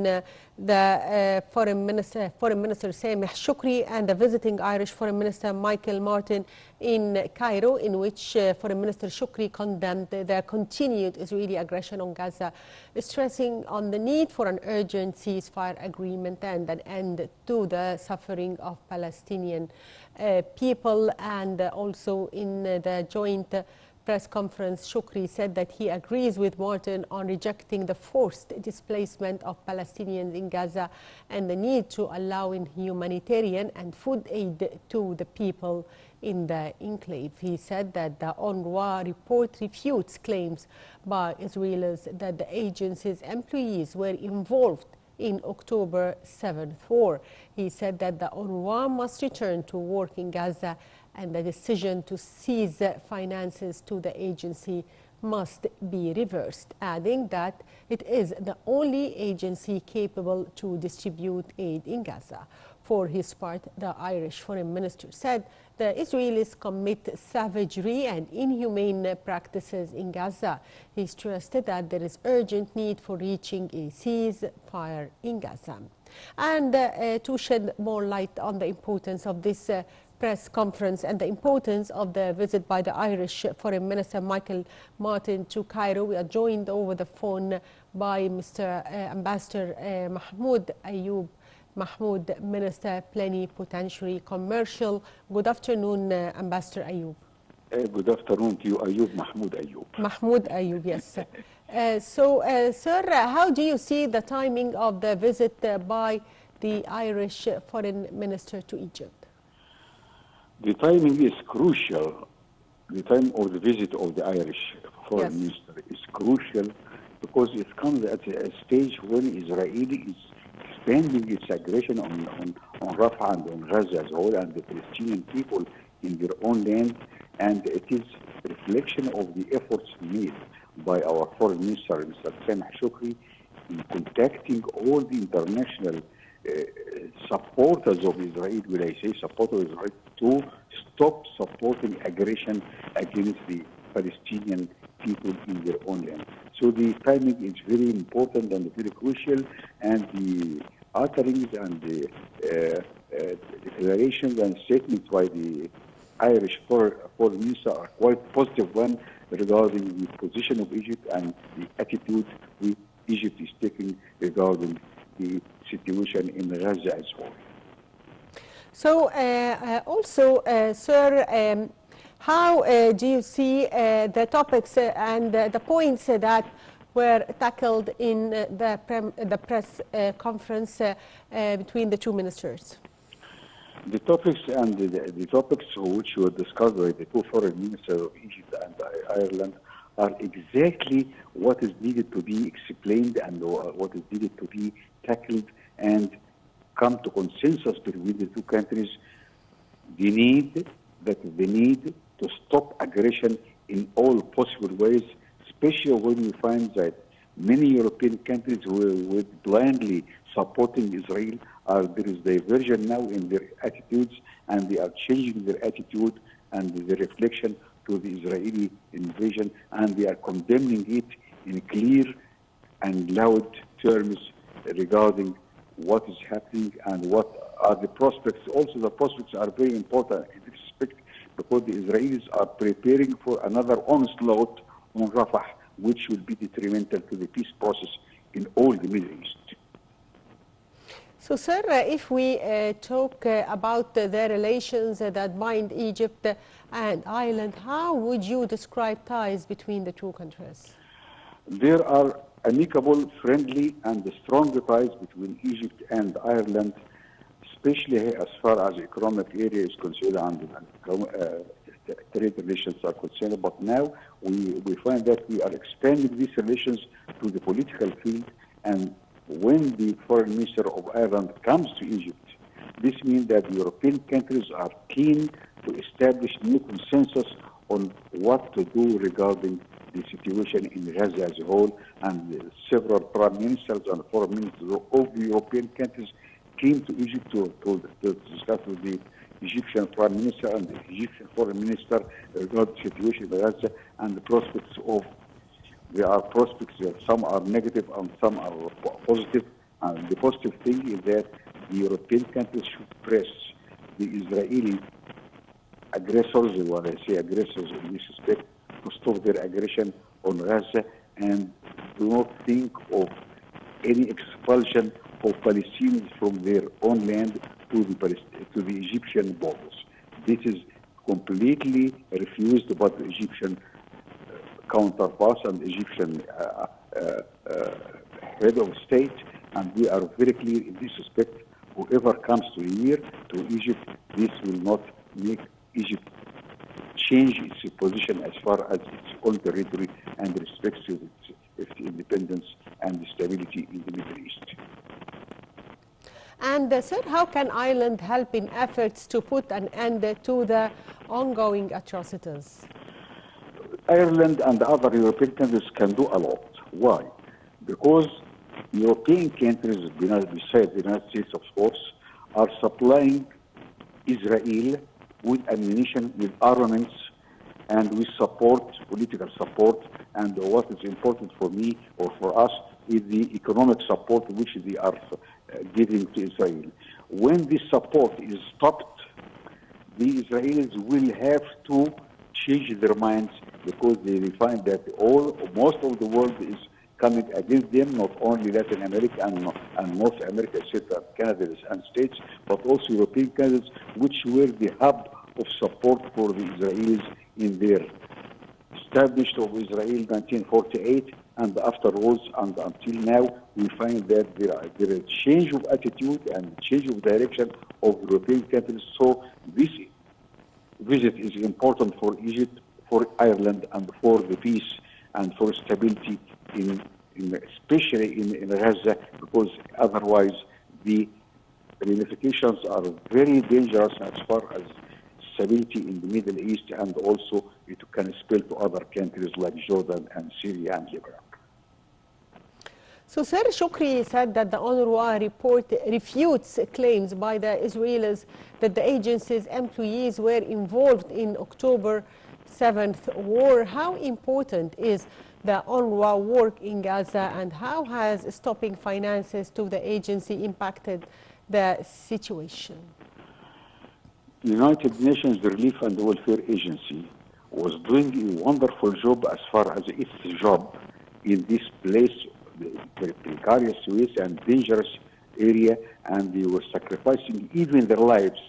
between the Foreign Minister Sameh Shoukry and the visiting Irish Foreign Minister Michael Martin in Cairo, in which Foreign Minister Shoukry condemned the continued Israeli aggression on Gaza, stressing on the need for an urgent ceasefire agreement and an end to the suffering of Palestinian people. And also in the joint press conference, Shoukry said that he agrees with Martin on rejecting the forced displacement of Palestinians in Gaza and the need to allow humanitarian and food aid to the people in the enclave. He said that the UNRWA report refutes claims by Israelis that the agency's employees were involved in October 7th war. He said that the UNRWA must return to work in Gaza and the decision to seize finances to the agency must be reversed, adding that it is the only agency capable to distribute aid in Gaza. For his part, the Irish Foreign Minister said the Israelis commit savagery and inhumane practices in Gaza. He stressed that there is urgent need for reaching a ceasefire in Gaza. And to shed more light on the importance of this press conference and the importance of the visit by the Irish Foreign Minister Michael Martin to Cairo, we are joined over the phone by Mr. Ambassador Mahmoud Ayoub. Mahmoud, Minister Plenipotentiary Commercial. Good afternoon, Ambassador Ayoub. Good afternoon to you, Ayoub. Mahmoud Ayoub. Mahmoud Ayoub, yes. Sir, how do you see the timing of the visit by the Irish Foreign Minister to Egypt? The timing is crucial. The time of the visit of the Irish Foreign Minister is crucial because it comes at a stage when Israel is expanding its aggression on Rafah and on Gaza as a whole and the Palestinian people in their own land, and it is a reflection of the efforts made by our Foreign Minister, Mr. Sameh Shoukry, in contacting all the international supporters of Israel, when I say supporters of Israel, to stop supporting aggression against the Palestinian people in their own land. So the timing is very important and very crucial, and the utterings and the declarations and statements by the Irish Foreign Minister are quite positive one regarding the position of Egypt and the attitude Egypt is taking regarding the situation in Gaza as well. So also, sir, how do you see the topics and the points that were tackled in the press conference between the two ministers? The topics and the topics which were discussed by the two foreign ministers of Egypt and Ireland are exactly what is needed to be explained and what is needed to be tackled and come to consensus between the two countries. The need to stop aggression in all possible ways, especially when we find that many European countries who are blindly supporting Israel there is diversion now in their attitudes, and they are changing their attitude and the reflection to the Israeli invasion, and they are condemning it in clear and loud terms regarding what is happening and what are the prospects. Also, the prospects are very important in this respect because the Israelis are preparing for another onslaught on Rafah, which will be detrimental to the peace process in all the Middle East. So, sir, if we talk about the relations that bind Egypt and Ireland, how would you describe ties between the two countries? There are amicable, friendly, and strong ties between Egypt and Ireland, especially as far as economic area is concerned and trade relations are concerned. But now we find that we are expanding these relations to the political field, and when the foreign minister of Ireland comes to Egypt, this means that the European countries are keen to establish new consensus on what to do regarding the situation in Gaza as a whole, and several prime ministers and foreign ministers of the European countries came to Egypt to discuss with the Egyptian prime minister and the Egyptian foreign minister regarding the situation in Gaza and the prospects of. There are prospects, some are negative and some are positive, And the positive thing is that the European countries should press the Israeli aggressors, when I say aggressors in this respect, to stop their aggression on Gaza and do not think of any expulsion of Palestinians from their own land to the Egyptian borders. This is completely refused by the Egyptian counterparts and Egyptian head of state, and we are very clear in this respect. Whoever comes to here, to Egypt, this will not make Egypt change its position as far as its own territory and respects its independence and stability in the Middle East. And sir, how can Ireland help in efforts to put an end to the ongoing atrocities? Ireland and other European countries can do a lot. Why? Because European countries, besides the United States, of course, are supplying Israel with ammunition, with armaments, and with support, political support. And what is important for me or for us is the economic support which they are giving to Israel. When this support is stopped, the Israelis will have to change their minds because they find that most of the world is coming against them, not only Latin America and North America, etc., Canada and States, but also European countries, which were the hub of support for the Israelis in their established of Israel in 1948, and afterwards and until now, we find that there is change of attitude and change of direction of European countries. So this visit is important for Egypt, for Ireland, and for the peace and for stability especially in Gaza, because otherwise the ramifications are very dangerous as far as stability in the Middle East, and also it can spill to other countries like Jordan and Syria and Lebanon. So Sir Shukri said that the UNRWA report refutes claims by the Israelis that the agency's employees were involved in October 7th war. How important is the UNRWA work in Gaza, and how has stopping finances to the agency impacted the situation? The United Nations Relief and Welfare Agency was doing a wonderful job as far as its job in this place, the precarious ways and dangerous area, and they were sacrificing even their lives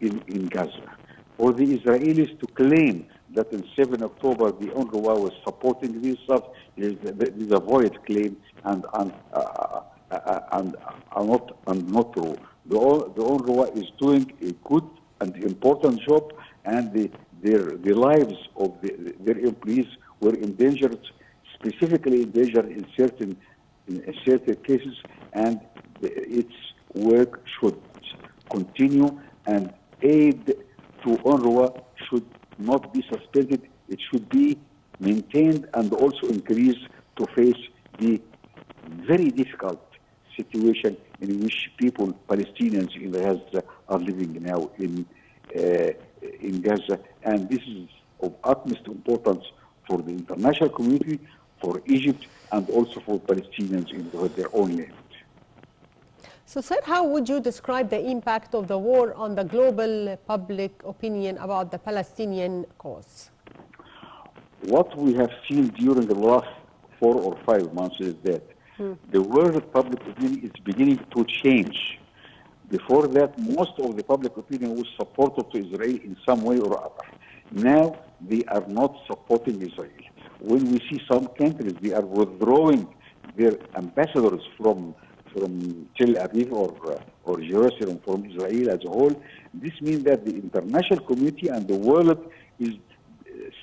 in Gaza. For the Israelis to claim that on 7 October the UNRWA was supporting this stuff is a void claim and not true. The UNRWA is doing a good and important job, and the lives of their employees were endangered, specifically endangered in certain cases, and its work should continue, and aid to UNRWA should not be suspended. It should be maintained and also increased to face the very difficult situation in which people, Palestinians in Gaza, are living now in Gaza. And this is of utmost importance for the international community, for Egypt, and also for Palestinians in their own land. So, sir, how would you describe the impact of the war on the global public opinion about the Palestinian cause? What we have seen during the last 4 or 5 months is that the world public opinion is beginning to change. Before that, most of the public opinion was supportive to Israel in some way or other. Now, they are not supporting Israel. When we see some countries, they are withdrawing their ambassadors from Tel Aviv or Jerusalem, from Israel as a whole. This means that the international community and the world is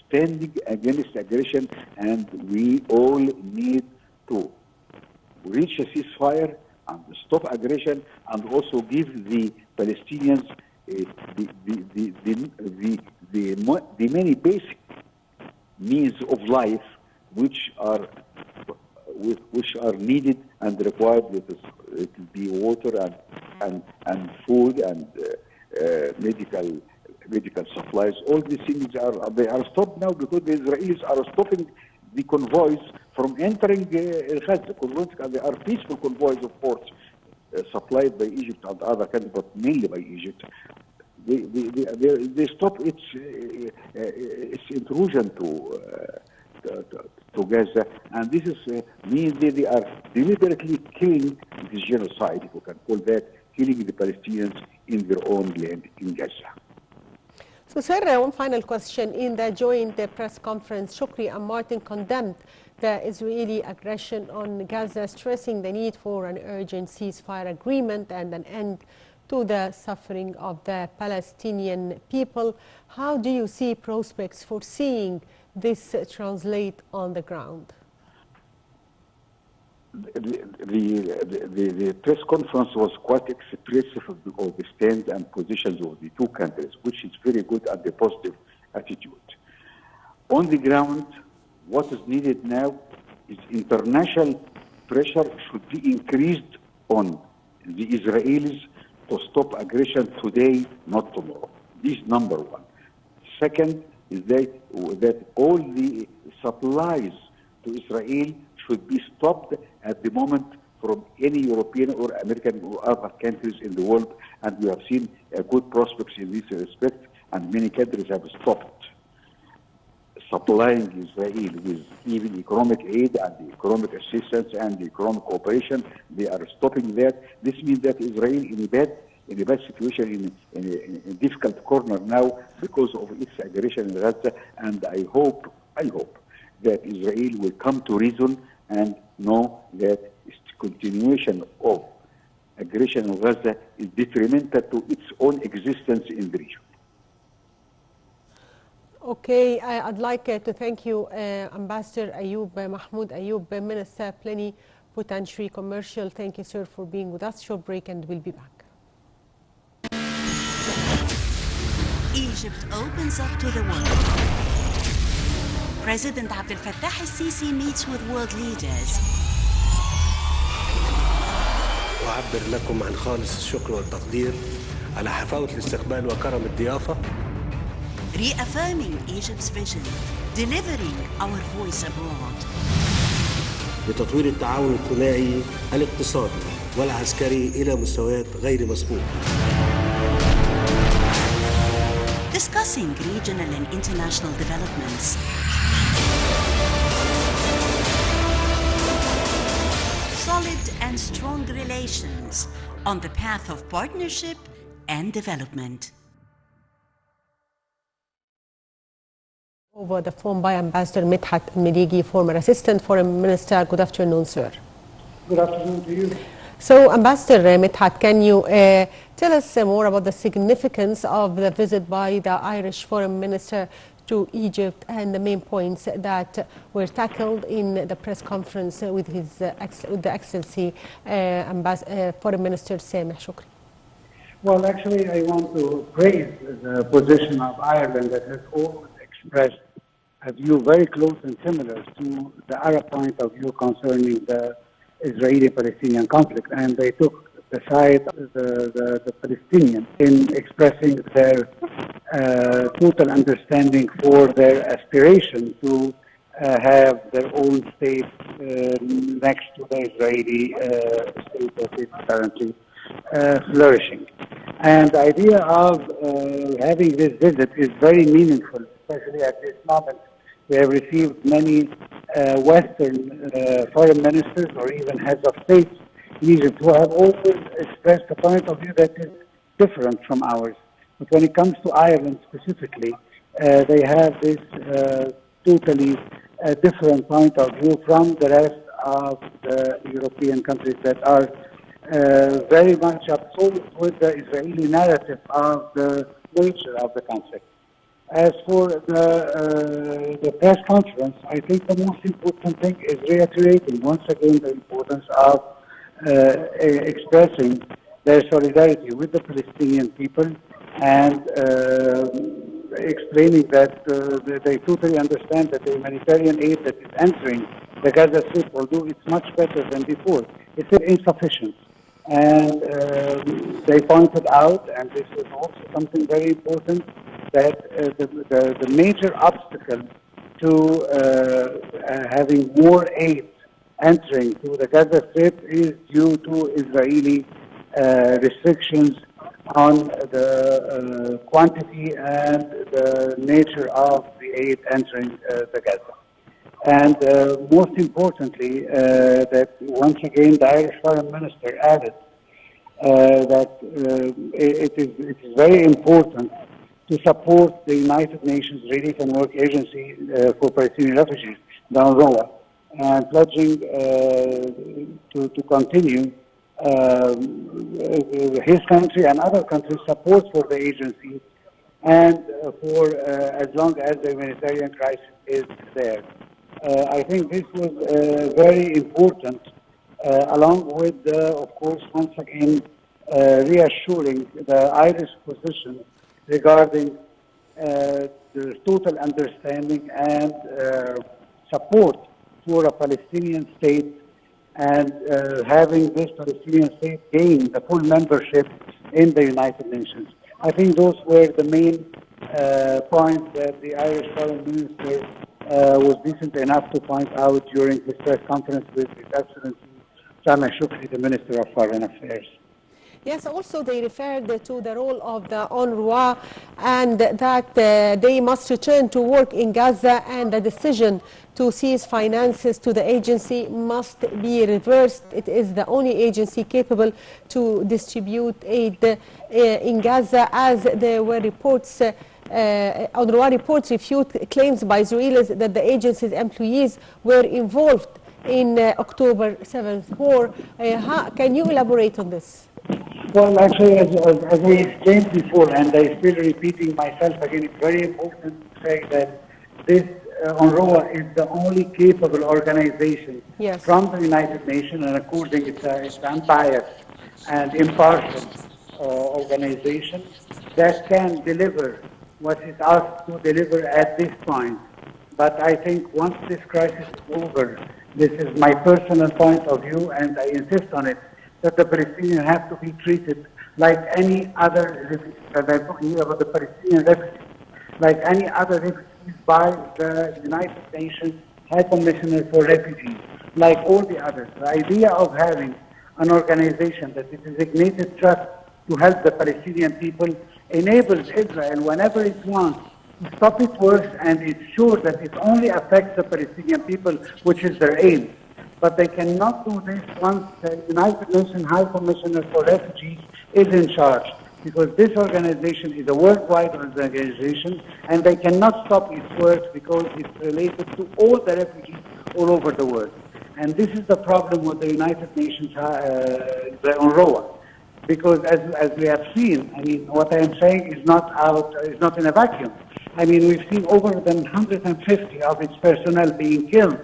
standing against aggression, and we all need to reach a ceasefire and stop aggression, and also give the Palestinians the many basic means of life which are needed and required. It will be water and food and medical supplies. All these things are stopped now because the Israelis are stopping the convoys from entering Gaza. Convoys, they are peaceful convoys, of course, supplied by Egypt and other countries, but mainly by Egypt. They stop its intrusion to Gaza, and this is means they are deliberately killing, this genocide, if we can call that, killing the Palestinians in their own land in Gaza. So, sir, one final question. In the joint press conference, Shukri and Martin condemned the Israeli aggression on Gaza, stressing the need for an urgent ceasefire agreement and an end to the suffering of the Palestinian people. How do you see prospects for seeing this translate on the ground? The press conference was quite expressive of the stand and positions of the two countries, which is very good and a positive attitude. On the ground, what is needed now is international pressure should be increased on the Israelis to stop aggression today, not tomorrow. This is number one. Second is that all the supplies to Israel should be stopped at the moment from any European or American or other countries in the world, and we have seen good prospects in this respect, and many countries have stopped supplying Israel with even economic aid and economic assistance and economic cooperation. They are stopping that. This means that Israel in a bad situation, in a difficult corner now because of its aggression in Gaza, and I hope that Israel will come to reason and know that its continuation of aggression in Gaza is detrimental to its own existence in the region. Okay, I'd like to thank you, Ambassador Ayoub, Mahmoud Ayoub, Minister Plenipotentiary Commercial. Thank you, sir, for being with us. Short break and we'll be back. Egypt opens up to the world. President Abdel Fattah al-Sisi meets with world leaders. أعبر لكم عن خالص الشكر والتقدير على حفاوة الاستقبال وكرم الضيافة. Reaffirming Egypt's vision, delivering our voice abroad. لتطوير التعاون الثنائي الاقتصادي والعسكري إلى مستويات غير مسبوقة. Discussing regional and international developments. Solid and strong relations on the path of partnership and development. Over the phone by Ambassador Midhat Al-Miligi, former Assistant Foreign Minister. Good afternoon, sir. Good afternoon to you. So, Ambassador Midhat, can you tell us more about the significance of the visit by the Irish Foreign Minister to Egypt and the main points that were tackled in the press conference with the Excellency Foreign Minister Sameh Shoukry? Well, actually, I want to praise the position of Ireland that has always expressed a view very close and similar to the Arab point of view concerning the Israeli-Palestinian conflict, and they took the side of the Palestinians in expressing their total understanding for their aspiration to have their own state next to the Israeli state that is currently flourishing. And the idea of having this visit is very meaningful, especially at this moment. We have received many Western foreign ministers or even heads of states in Egypt who have always expressed a point of view that is different from ours. But when it comes to Ireland specifically, they have this totally different point of view from the rest of the European countries that are very much absorbed with the Israeli narrative of the nature of the conflict. As for the press conference, I think the most important thing is reiterating once again the importance of expressing their solidarity with the Palestinian people and explaining that they totally understand that the humanitarian aid that is entering the Gaza Strip, although it's much better than before, it's insufficient. And they pointed out, and this is also something very important, that the major obstacle to having more aid entering to the Gaza Strip is due to Israeli restrictions on the quantity and the nature of the aid entering the Gaza. And most importantly, that once again the Irish Foreign Minister added that it is very important to support the United Nations Relief and Work Agency for Palestinian Refugees, the UNRWA, and pledging to continue his country and other countries' support for the agency and for as long as the humanitarian crisis is there. I think this was very important, along with, of course, once again, reassuring the Irish position regarding the total understanding and support for a Palestinian state and having this Palestinian state gain the full membership in the United Nations. I think those were the main points that the Irish Foreign Minister was decent enough to point out during his press conference with His Excellency Sameh Shukri, the Minister of Foreign Affairs. Yes, also they referred to the role of the UNRWA and that they must return to work in Gaza, and the decision to cease finances to the agency must be reversed. It is the only agency capable to distribute aid in Gaza, as there were reports UNRWA reports refute claims by Israelis that the agency's employees were involved in October 7th war. Can you elaborate on this? Well, actually, as I explained before, and I still repeating myself again, it's very important to say that this UNRWA is the only capable organization from the United Nations, and according it's unbiased and impartial organization that can deliver what is asked to deliver at this point. But I think once this crisis is over, this is my personal point of view, and I insist on it, that the Palestinians have to be treated like any other refugees, and I'm talking here about the Palestinian refugees, like any other refugees by the United Nations High Commissioner for Refugees, like all the others. The idea of having an organization that is designated trust to help the Palestinian people enables Israel, whenever it wants, to stop its works and ensure that it only affects the Palestinian people, which is their aim. But they cannot do this once the United Nations High Commissioner for Refugees is in charge, because this organization is a worldwide organization, and they cannot stop its work because it's related to all the refugees all over the world. And this is the problem with the United Nations, the UNRWA. Because as we have seen, I mean, what I am saying is not in a vacuum. I mean, we've seen over than 150 of its personnel being killed,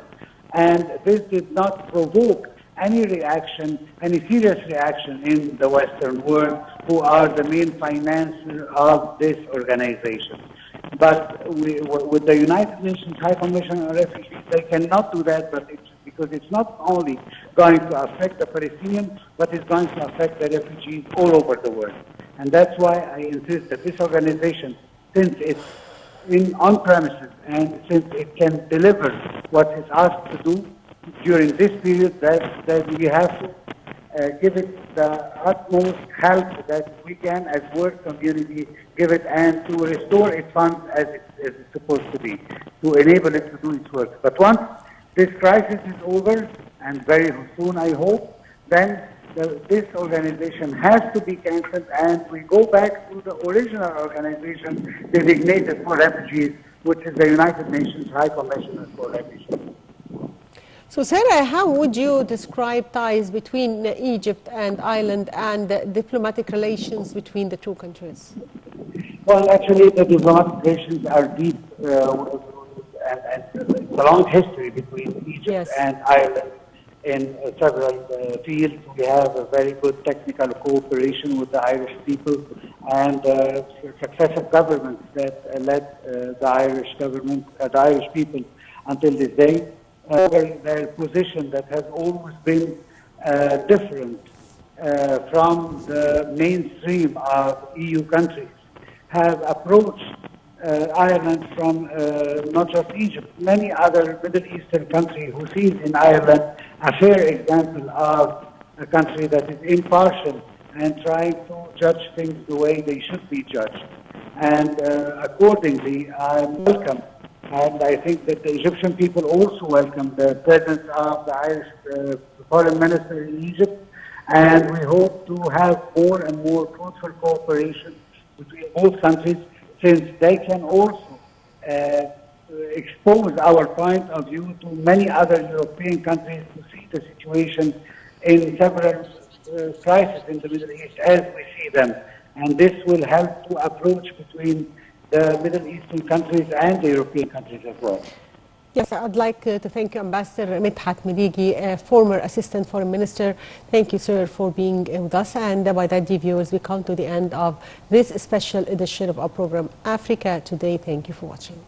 and this did not provoke any reaction, any serious reaction in the Western world, who are the main financier of this organization. But with the United Nations High Commission on Refugees, they cannot do that, but because it's not only going to affect the Palestinians, but it's going to affect the refugees all over the world. And that's why I insist that this organization, since it's on premises and since it can deliver what it's asked to do during this period, that we have to give it the utmost help that we can as work community give it, and to restore its funds as it's supposed to be, to enable it to do its work. But once this crisis is over, and very soon I hope, then this organization has to be cancelled, and we go back to the original organization designated for refugees, which is the United Nations High Commissioner for Refugees. So, Sarah, how would you describe ties between Egypt and Ireland and diplomatic relations between the two countries? Well, actually, the diplomatic relations are deep, and it's a long history between Egypt and Ireland in several fields. We have a very good technical cooperation with the Irish people, and successive governments that led the Irish government, the Irish people until this day. Their position that has always been different from the mainstream of EU countries have approached Ireland from not just Egypt, many other Middle Eastern countries who sees in Ireland a fair example of a country that is impartial and trying to judge things the way they should be judged. And accordingly, I welcome, and I think that the Egyptian people also welcome the presence of the Irish foreign minister in Egypt, and we hope to have more and more fruitful cooperation between both countries, since they can also expose our point of view to many other European countries to see the situation in several crises in the Middle East as we see them. And this will help to approach between the Middle Eastern countries and the European countries as well. Yes, I'd like to thank Ambassador Midhat Miligi, former Assistant Foreign Minister. Thank you, sir, for being with us. And by that, dear viewers, we come to the end of this special edition of our program, Africa Today. Thank you for watching.